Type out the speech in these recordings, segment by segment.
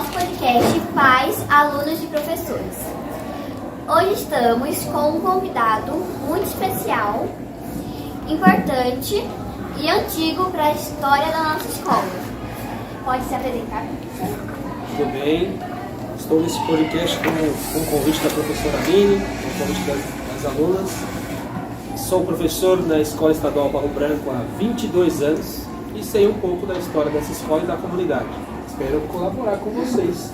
nosso podcast Pais, Alunos e Professores. Hoje estamos com um convidado muito especial, importante e antigo para a história da nossa escola. Pode se apresentar? Tudo bem? Estou nesse podcast com um convite da professora Aline, um convite das alunas. Sou professor na Escola Estadual Barro Branco há 22 anos e sei um pouco da história dessa escola e da comunidade. Espero colaborar com vocês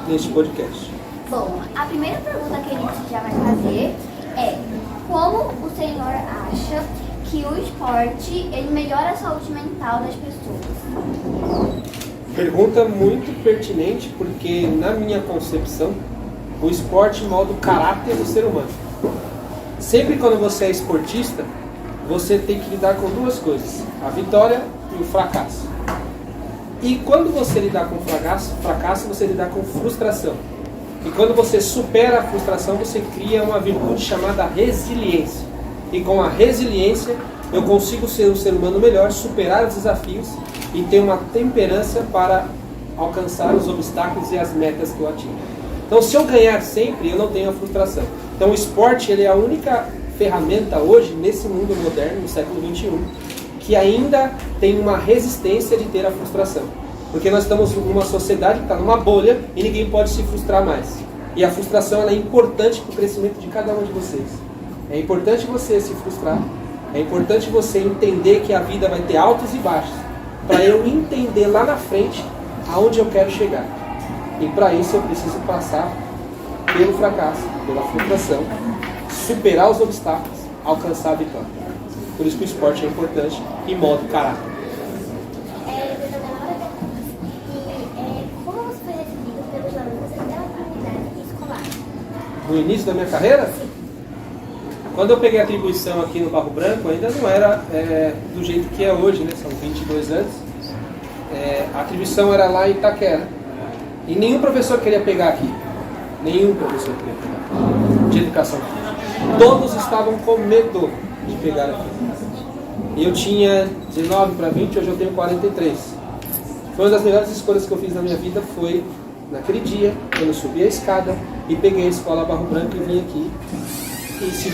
neste podcast. Bom, a primeira pergunta que a gente já vai fazer é: como o senhor acha que o esporte ele melhora a saúde mental das pessoas? Pergunta muito pertinente, porque na minha concepção o esporte molda o caráter do ser humano. Sempre quando você é esportista, você tem que lidar com duas coisas: a vitória e o fracasso. E quando você lidar com fracasso, você lidar com frustração. E quando você supera a frustração, você cria uma virtude chamada resiliência. E com a resiliência, eu consigo ser um ser humano melhor, superar os desafios e ter uma temperança para alcançar os obstáculos e as metas que eu atingo. Então, se eu ganhar sempre, eu não tenho a frustração. Então, o esporte ele é a única ferramenta hoje, nesse mundo moderno, no século XXI, que ainda tem uma resistência de ter a frustração. Porque nós estamos numa sociedade que está numa bolha e ninguém pode se frustrar mais. E a frustração ela é importante para o crescimento de cada um de vocês. É importante você se frustrar, é importante você entender que a vida vai ter altos e baixos, para eu entender lá na frente aonde eu quero chegar. E para isso eu preciso passar pelo fracasso, pela frustração, superar os obstáculos, alcançar a vitória. Por isso que o esporte é importante e molda o caráter. Como você foi recebido pelos alunos da comunidade escolar? No início da minha carreira, quando eu peguei a atribuição aqui no Barro Branco, ainda não era do jeito que é hoje, né? São 22 anos. A atribuição era lá em Itaquera. E nenhum professor queria pegar aqui. Nenhum professor queria pegar de educação física. Todos estavam com medo de pegar aqui. E eu tinha 19 para 20, hoje eu tenho 43. Foi uma das melhores escolhas que eu fiz na minha vida, foi naquele dia, quando eu subi a escada e peguei a escola Barro Branco e vim aqui. E se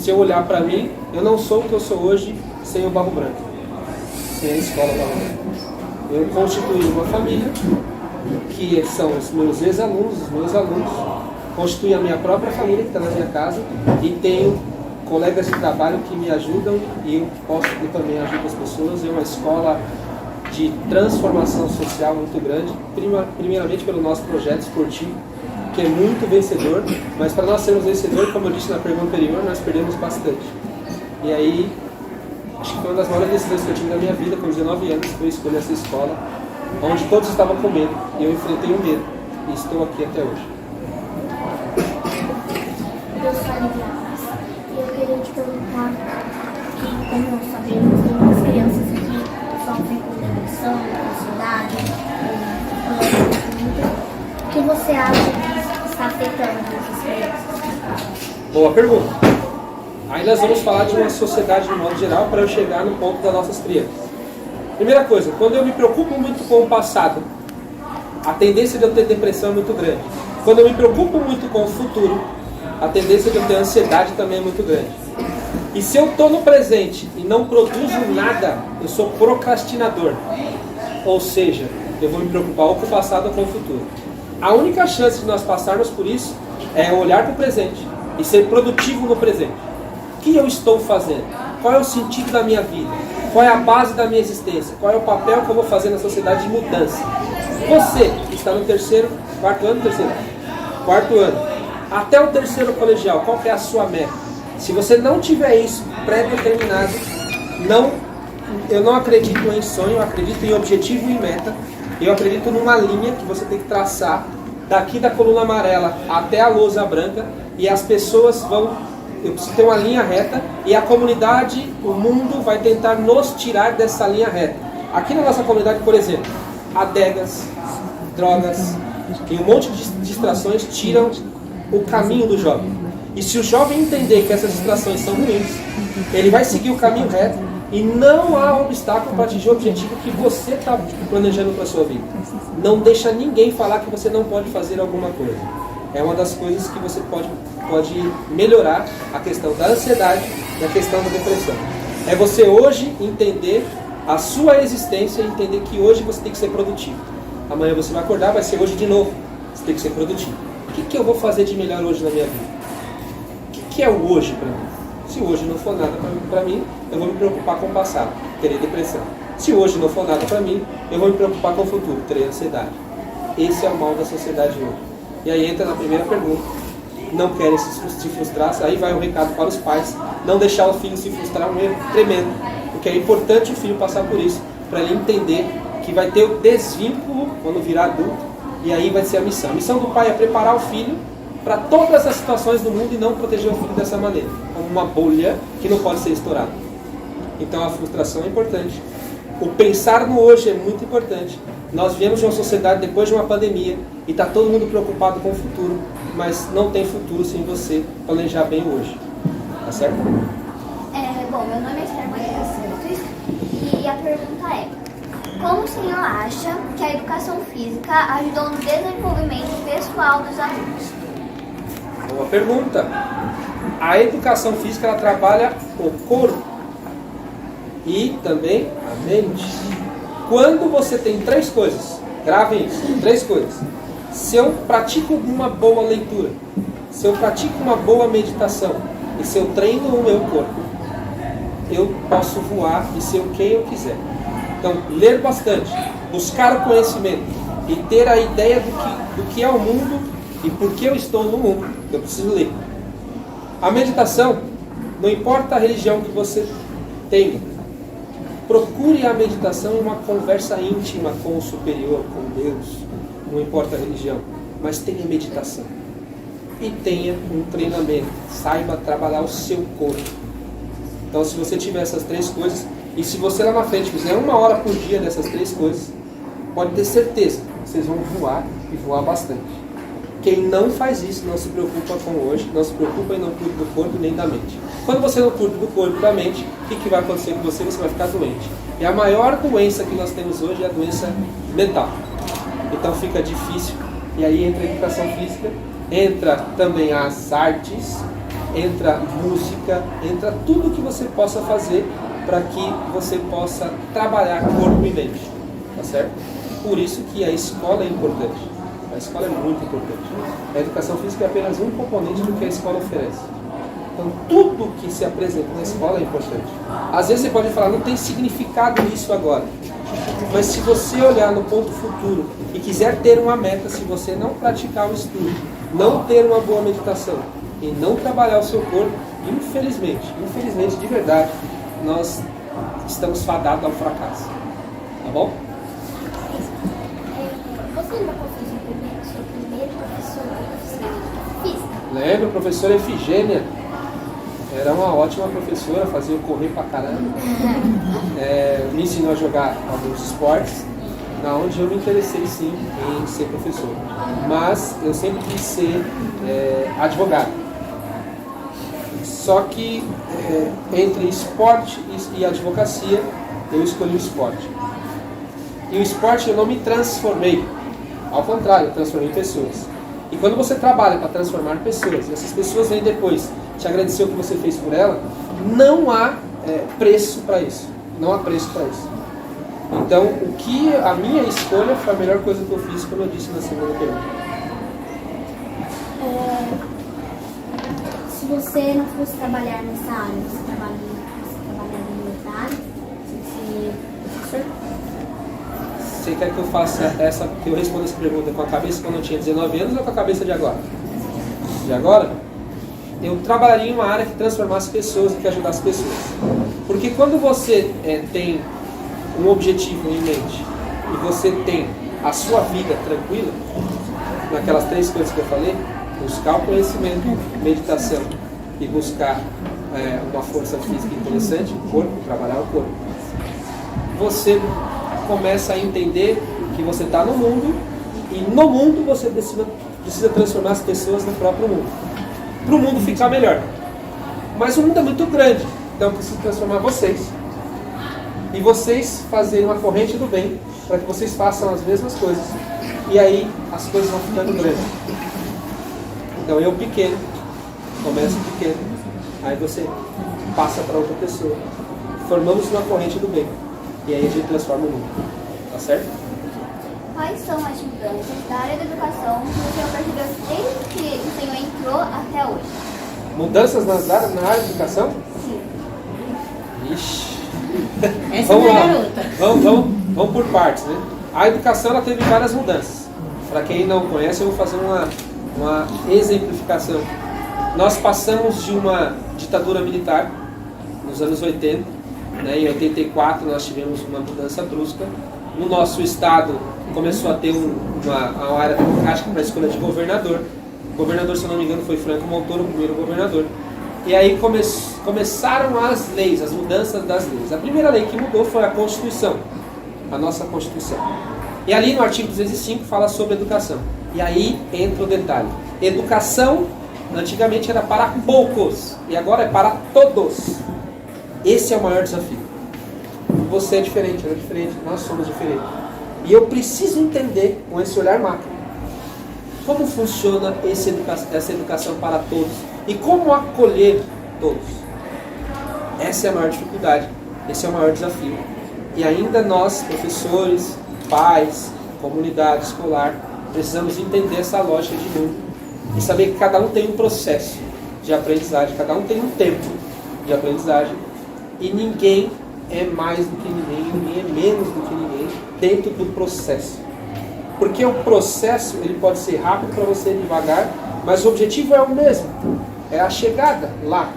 eu olhar para mim, eu não sou o que eu sou hoje sem o Barro Branco, sem a escola Barro Branco. Eu constituí uma família, que são os meus ex-alunos, os meus alunos, constituí a minha própria família que está na minha casa e tenho colegas de trabalho que me ajudam e eu também ajudo as pessoas. É uma escola de transformação social muito grande, primeiramente pelo nosso projeto esportivo, que é muito vencedor, mas para nós sermos vencedores, como eu disse na pergunta anterior, nós perdemos bastante. E aí, acho que foi uma das maiores decisões que eu tive na minha vida, com 19 anos, foi escolher essa escola, onde todos estavam com medo, e eu enfrentei o medo, e estou aqui até hoje. Eu queria te perguntar que, como nós sabemos, tem muitas crianças que sofrem com depressão, ansiedade, o que você acha que está afetando essas crianças? Boa pergunta. Aí nós vamos falar de uma sociedade de modo geral para eu chegar no ponto das nossas crianças. Primeira coisa, quando eu me preocupo muito com o passado, a tendência de eu ter depressão é muito grande. Quando eu me preocupo muito com o futuro, a tendência de eu ter ansiedade também é muito grande. E se eu estou no presente e não produzo nada, eu sou procrastinador. Ou seja, eu vou me preocupar ou com o passado ou com o futuro. A única chance de nós passarmos por isso é olhar para o presente e ser produtivo no presente. O que eu estou fazendo? Qual é o sentido da minha vida? Qual é a base da minha existência? Qual é o papel que eu vou fazer na sociedade de mudança? Você que está no quarto ano, até o terceiro colegial, qual que é a sua meta? Se você não tiver isso pré-determinado, eu não acredito em sonho, eu acredito em objetivo e meta. Eu acredito numa linha que você tem que traçar daqui da coluna amarela até a lousa branca, e as pessoas eu preciso ter uma linha reta, e a comunidade, o mundo vai tentar nos tirar dessa linha reta. Aqui na nossa comunidade, por exemplo, adegas, drogas e um monte de distrações tiram o caminho do jovem. E se o jovem entender que essas distrações são ruins, ele vai seguir o caminho reto E não há obstáculo para atingir o objetivo que você está planejando para a sua vida. Não deixa ninguém falar que você não pode fazer alguma coisa. É uma das coisas que você pode melhorar a questão da ansiedade e a questão da depressão. É você hoje entender a sua existência e entender que hoje você tem que ser produtivo. Amanhã você vai acordar, vai ser hoje de novo. Você tem que ser produtivo. O que eu vou fazer de melhor hoje na minha vida? O que é o hoje para mim? Se hoje não for nada para mim, eu vou me preocupar com o passado, terei depressão. Se hoje não for nada para mim, eu vou me preocupar com o futuro, terei ansiedade. Esse é o mal da sociedade hoje. E aí entra na primeira pergunta. Não querem se frustrar, aí vai um recado para os pais. Não deixar o filho se frustrar é um erro tremendo. Porque é importante o filho passar por isso, para ele entender que vai ter o desvínculo quando virar adulto, e aí vai ser a missão. A missão do pai é preparar o filho para todas as situações do mundo e não proteger o filho dessa maneira, como uma bolha que não pode ser estourada. Então a frustração é importante. O pensar no hoje é muito importante. Nós viemos de uma sociedade depois de uma pandemia e está todo mundo preocupado com o futuro, mas não tem futuro sem você planejar bem o hoje. Tá certo? Bom, meu nome é Esther Maria Santos e a pergunta é: como o senhor acha que a educação física ajudou no desenvolvimento pessoal dos alunos? Boa pergunta. A educação física, ela trabalha o corpo e também a mente. Quando você tem três coisas, gravem isso, três coisas. Se eu pratico uma boa leitura, se eu pratico uma boa meditação e se eu treino o meu corpo, eu posso voar e ser o que eu quiser. Então, ler bastante, buscar o conhecimento e ter a ideia do que é o mundo e por que eu estou no mundo. Eu preciso ler. A meditação, não importa a religião que você tenha, procure a meditação em uma conversa íntima com o superior, com Deus. Não importa a religião, mas tenha meditação. E tenha um treinamento. Saiba trabalhar o seu corpo. Então, se você tiver essas três coisas, e se você lá na frente fizer 1 hora por dia dessas três coisas, pode ter certeza, vocês vão voar e voar bastante. Quem não faz isso não se preocupa com hoje, não se preocupa e não cuida do corpo nem da mente. Quando você não cuida do corpo e da mente, o que vai acontecer com você? Você vai ficar doente. E a maior doença que nós temos hoje é a doença mental. Então fica difícil. E aí entra a educação física, entra também as artes, entra a música, entra tudo que você possa fazer para que você possa trabalhar corpo e mente. Tá certo? Por isso que a escola é importante. A escola é muito importante. A educação física é apenas um componente do que a escola oferece. Então, tudo que se apresenta na escola é importante. Às vezes você pode falar, não tem significado isso agora. Mas se você olhar no ponto futuro e quiser ter uma meta, se você não praticar o estudo, não ter uma boa meditação e não trabalhar o seu corpo, infelizmente, de verdade, nós estamos fadados ao fracasso. Tá bom? Você lembra qual foi o seu primeiro professor de física? Lembro, a professora Efigênia. Era uma ótima professora, fazia eu correr pra caramba. Me ensinou a jogar alguns esportes, na onde eu me interessei sim em ser professor. Mas eu sempre quis ser advogado. Só que entre esporte e advocacia, eu escolhi o esporte. E o esporte eu não me transformei. Ao contrário, eu transformei pessoas. E quando você trabalha para transformar pessoas, e essas pessoas vêm depois te agradecer o que você fez por ela, não há preço para isso. Não há preço para isso. Então, a minha escolha foi a melhor coisa que eu fiz, como eu disse na segunda pergunta. Se você não fosse trabalhar nessa área, você trabalharia em outra área? Você ser professor? Você quer que eu faça que eu responda essa pergunta com a cabeça quando eu tinha 19 anos ou com a cabeça de agora? De agora? Eu trabalharia em uma área que transformasse pessoas e que ajudasse pessoas. Porque quando você tem um objetivo em mente e você tem a sua vida tranquila, naquelas três coisas que eu falei, buscar o conhecimento, meditação e buscar uma força física interessante, o corpo, trabalhar o corpo, você começa a entender que você está no mundo e no mundo você precisa transformar as pessoas no próprio mundo para o mundo ficar melhor. Mas o mundo é muito grande, então eu preciso transformar vocês e vocês fazerem uma corrente do bem para que vocês façam as mesmas coisas. E aí as coisas vão ficando grandes. Então eu pequeno, começo pequeno, aí você passa para outra pessoa. Formamos uma corrente do bem. E aí a gente transforma o mundo. Tá certo? Quais são as mudanças da área da educação que o Senhor percebeu desde que o Senhor entrou até hoje? Mudanças na área de educação? Sim. Ixi. Essa é a garota. Vamos por partes, né? A educação ela teve várias mudanças. Para quem não conhece, eu vou fazer uma exemplificação. Nós passamos de uma ditadura militar nos anos 80, né? Em 84 nós tivemos uma mudança brusca. No nosso estado começou a ter uma área democrática para a escolha de governador. O governador, se eu não me engano, foi Franco Montoro, o primeiro governador. E aí começaram as leis, as mudanças das leis. A primeira lei que mudou foi a Constituição, a nossa Constituição. E ali no artigo 205 fala sobre educação. E aí entra o detalhe. Educação, antigamente era para poucos, e agora é para todos. Esse é o maior desafio. Você é diferente, eu é diferente, nós somos diferentes. E eu preciso entender, com esse olhar macro, como funciona essa educação para todos e como acolher todos. Essa é a maior dificuldade, esse é o maior desafio. E ainda nós, professores, pais, comunidade escolar, precisamos entender essa lógica de mundo e saber que cada um tem um processo de aprendizagem, cada um tem um tempo de aprendizagem e ninguém é mais do que ninguém é menos do que ninguém dentro do processo. Porque o processo ele pode ser rápido para você, devagar, mas o objetivo é o mesmo, é a chegada lá.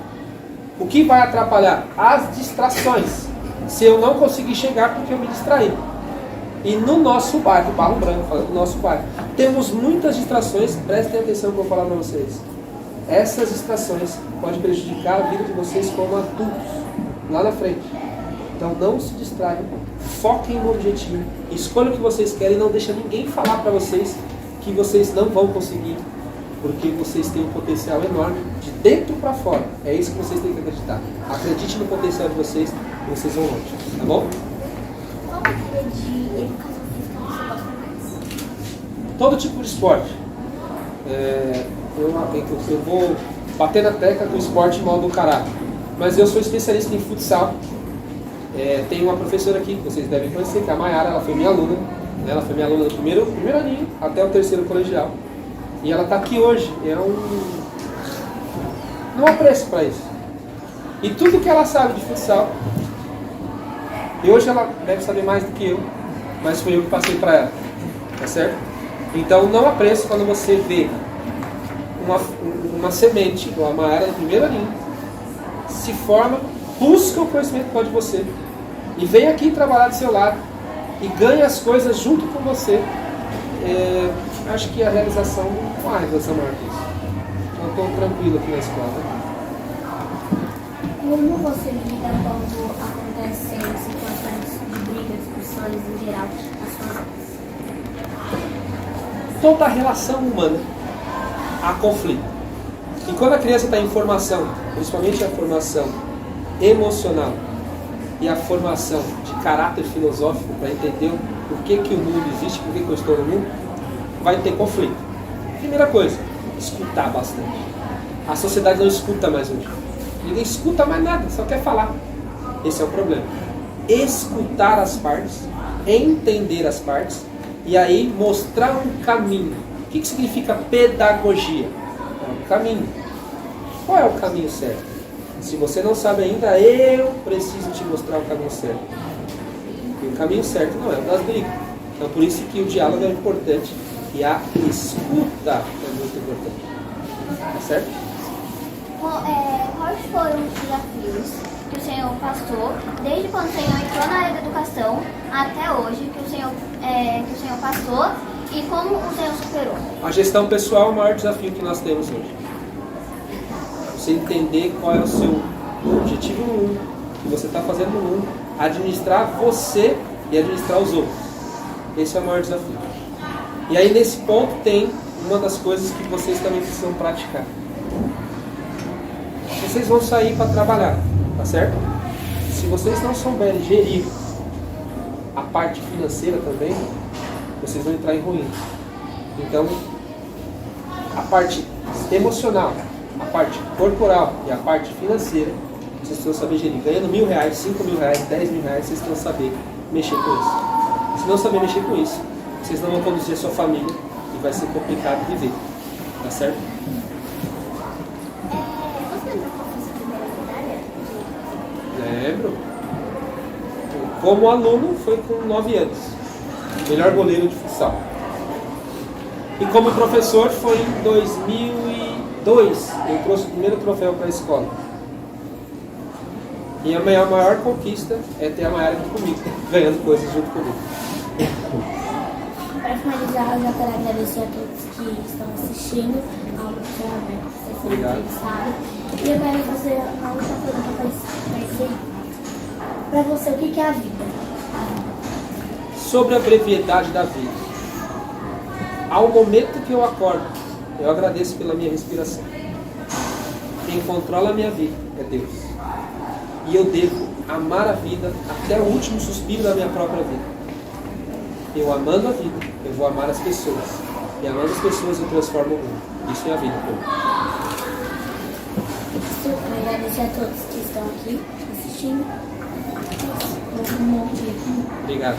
O que vai atrapalhar? As distrações. Se eu não conseguir chegar porque eu me distraí. E no nosso bairro, Barro Branco, falando do nosso bairro, temos muitas distrações, prestem atenção no que eu vou falar para vocês. Essas distrações podem prejudicar a vida de vocês como adultos, lá na frente. Então não se distraiam, foquem no objetivo, escolham o que vocês querem e não deixem ninguém falar para vocês que vocês não vão conseguir, porque vocês têm um potencial enorme de dentro para fora. É isso que vocês têm que acreditar. Acredite no potencial de vocês e vocês vão longe, tá bom? Qual matéria de educação física você gosta mais? Todo tipo de esporte. Eu vou bater na tecla do esporte modo caráter, mas eu sou especialista em futsal. Tem uma professora aqui que vocês devem conhecer, que é a Mayara. Ela foi minha aluna, né? Ela foi minha aluna do primeiro aninho até o terceiro colegial. E ela está aqui hoje. Não há preço para isso. E tudo que ela sabe de futsal, e hoje ela deve saber mais do que eu, mas foi eu que passei para ela, tá certo? Então não há preço quando você vê uma semente, igual a Mayara do primeiro aninho, se forma, busca o conhecimento que pode de você e vem aqui trabalhar do seu lado e ganha as coisas junto com você. Acho que a realização não há realização maior que isso. Então eu estou tranquilo aqui na escola, né? Como você lida quando acontecem situações de briga, discussões em geral nas suas aulas? Toda relação humana há conflito. E quando a criança está em formação, principalmente a formação emocional e a formação de caráter filosófico para entender por que o mundo existe, por que eu estou no mundo, vai ter conflito. Primeira coisa, escutar bastante. A sociedade não escuta mais hoje. Ninguém escuta mais nada, só quer falar. Esse é o problema. Escutar as partes, entender as partes e aí mostrar um caminho. O que significa pedagogia? É um caminho. Qual é o caminho certo? Se você não sabe ainda, eu preciso te mostrar o caminho certo. E o caminho certo não é o das brigas. Então por isso que o diálogo é importante e a escuta é muito importante. Tá certo? Quais foram os desafios que o Senhor passou desde quando o Senhor entrou na área da educação até hoje, que o Senhor passou e como o Senhor superou? A gestão pessoal é o maior desafio que nós temos hoje. Você entender qual é o seu objetivo no mundo, o que você está fazendo no mundo, administrar você e administrar os outros. Esse é o maior desafio. E aí nesse ponto tem uma das coisas que vocês também precisam praticar. Vocês vão sair para trabalhar, tá certo? Se vocês não souberem gerir a parte financeira também, vocês vão entrar em ruína. Então, a parte emocional, a parte corporal e a parte financeira, vocês precisam saber gerir. Ganhando R$1.000, R$5.000, R$10.000, vocês precisam saber mexer com isso. Se não saber mexer com isso, vocês não vão conduzir a sua família e vai ser complicado viver. Tá certo? Você lembra qual foi a sua primeira medalha? Lembro. Como aluno, foi com 9 anos. Melhor goleiro de futsal. E como professor, foi em 2002. Eu trouxe o primeiro troféu para a escola. E a minha maior conquista é ter a Mayara aqui comigo, ganhando coisas junto comigo. Para finalizar, eu já quero agradecer a todos que estão assistindo a aula do Roberto, vocês são Obrigado. entrevistados. E eu quero fazer a última pergunta para ser. Para você, o que é a vida? Sobre a brevidade da vida. Ao momento que eu acordo, eu agradeço pela minha respiração. Quem controla a minha vida é Deus. E eu devo amar a vida até o último suspiro da minha própria vida. Eu amando a vida, eu vou amar as pessoas. E amando as pessoas, eu transformo o mundo. Isso é a vida. Eu quero agradecer a todos que estão aqui assistindo. Um bom dia. Obrigado.